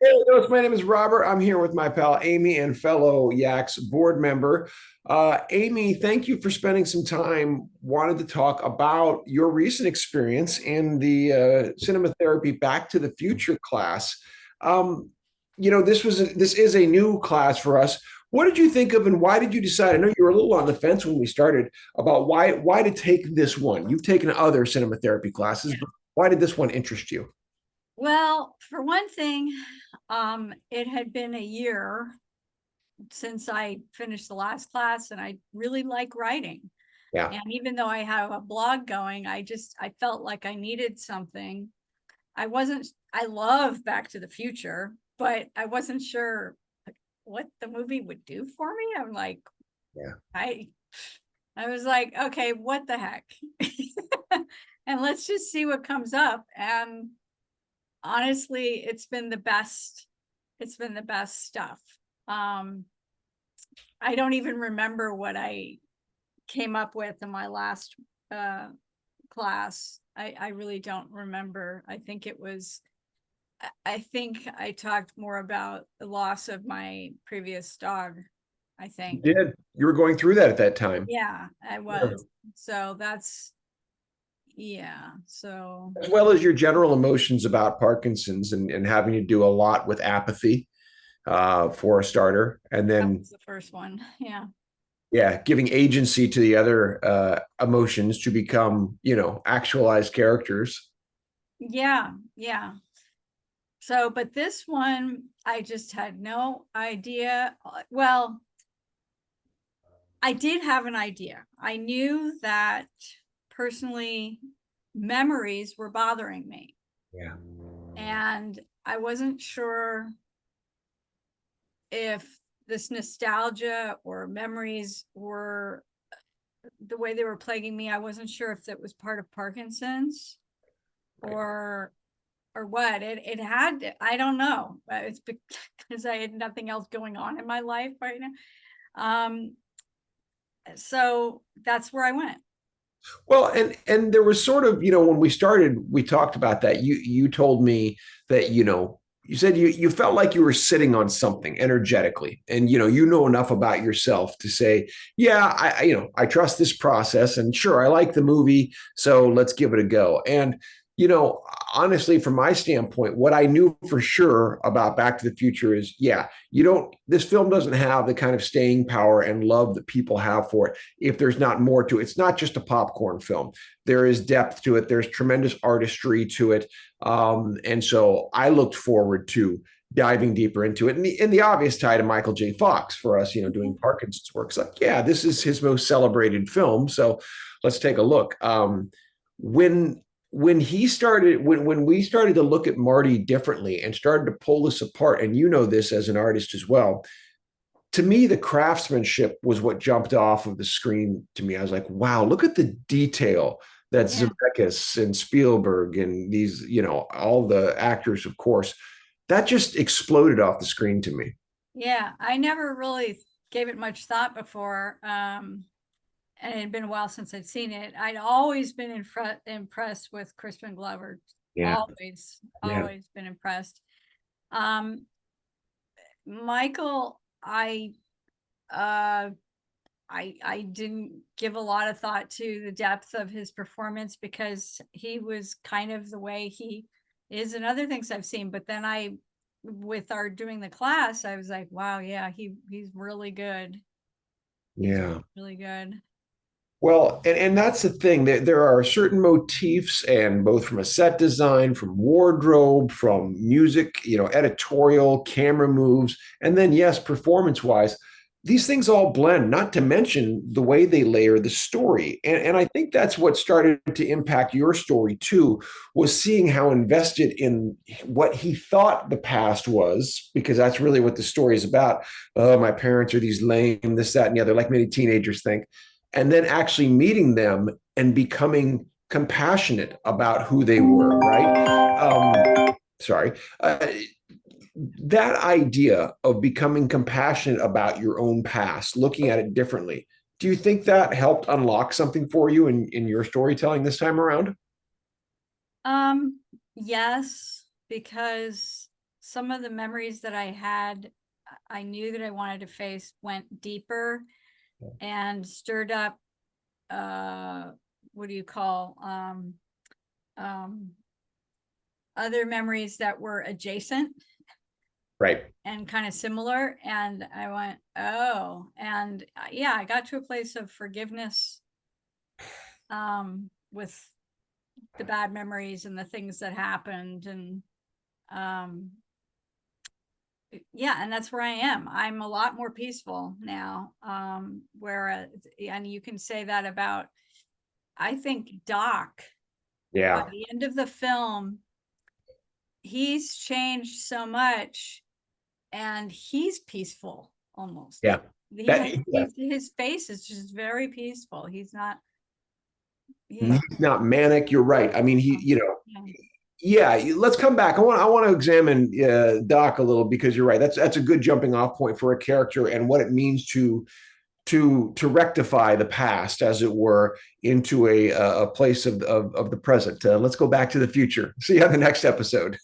Hey, Louis, my name is Robert. I'm here with my pal Amy and fellow Yaks board member. Amy, thank you for spending some time. Wanted to talk about your recent experience in the cinema therapy Back to the Future class. Um, this is a new class for us. What did you think of, and why did you decide? I know you were a little on the fence when we started about why to take this one. You've taken other cinema therapy classes, but why did this one interest you? Well, for one thing, it had been a year since I finished the last class, and I really like writing. Yeah. And even though I have a blog going, I felt like I needed something. I love Back to the Future, but I wasn't sure what the movie would do for me. Yeah. I, I was like, okay, what the heck? And let's just see what comes up. And honestly, it's been the best stuff. um I don't even remember what I came up with in my last uh class. I really don't remember. I think I talked more about the loss of my previous dog, I You think. did. You were going through that at that time. Yeah, I Yeah. was. So that's, yeah, so As well as your general emotions about Parkinson's and having to do a lot with apathy for a starter. And that then, was the first one. Yeah. yeah, giving agency to the other emotions to become, actualized characters. Yeah, yeah. So, but this one, I just had no idea. Well, I did have an idea. I knew that personally memories were bothering me, Yeah. and I wasn't sure if this nostalgia or memories were the way they were plaguing me. I wasn't sure if that was part of Parkinson's Right. or what. It had, I don't know. It's because I had nothing else going on in my life right now. Um, so that's where I went. Well, and there was sort of, when we started, we talked about that. You told me that, you said you felt like you were sitting on something energetically, and you know enough about yourself to say, yeah, I trust this process, and sure, I like the movie, so let's give it a go. And you know, honestly, from my standpoint, what I knew for sure about Back to the Future is, yeah, this film doesn't have the kind of staying power and love that people have for it if there's not more to it. It's not just a popcorn film. There is depth to it. There's tremendous artistry to it. And so I looked forward to diving deeper into it. And the obvious tie to Michael J. Fox for us, doing Parkinson's work. It's like, yeah, this is his most celebrated film. So let's take a look. When when we started to look at Marty differently and started to pull this apart, and this as an artist as well, to me, the craftsmanship was what jumped off of the screen to me. I was like, wow, look at the detail that Yeah. Zemeckis and Spielberg and these, all the actors, of course, that just exploded off the screen to me. Yeah. I never really gave it much thought before. And it had been a while since I'd seen it. I'd always been impressed with Crispin Glover. Yeah, Always, yeah, always been impressed. Um, Michael, uh I didn't give a lot of thought to the depth of his performance because he was kind of the way he is in other things I've seen. But then with our doing the class, I was like, wow, yeah, he's really good. He's yeah. really good. Well, and that's the thing. There are certain motifs, and both from a set design, from wardrobe, from music, editorial, camera moves, and then yes, performance-wise, these things all blend. Not to mention the way they layer the story, and I think that's what started to impact your story too. Was seeing how invested in what he thought the past was, because that's really what the story is about. Oh, my parents are these lame, this, that, and the other, like many teenagers think, and then actually meeting them and becoming compassionate about who they were, right? Sorry. That idea of becoming compassionate about your own past, looking at it differently, do you think that helped unlock something for you in your storytelling this time around? Um, yes, because some of the memories that I had, I knew that I wanted to face went deeper and stirred up, what do you call, um, other memories that were adjacent Right. and kind of similar. And I went, oh, and yeah, I got to a place of forgiveness, with the bad memories and the things that happened. And, um, yeah, and that's where I am. I'm a lot more peaceful now. Whereas, and you can say that about, I think Doc, by Yeah. the end of the film, he's changed so much and he's peaceful almost. Yeah. He That, has, yeah. his face is just very peaceful. He's not, yeah. He's not manic. You're right. I mean, he, Yeah. yeah, let's come back. I want to examine Doc a little because you're right. That's a good jumping off point for a character and what it means to rectify the past, as it were, into a place of the present. Let's go back to the future. See you on the next episode.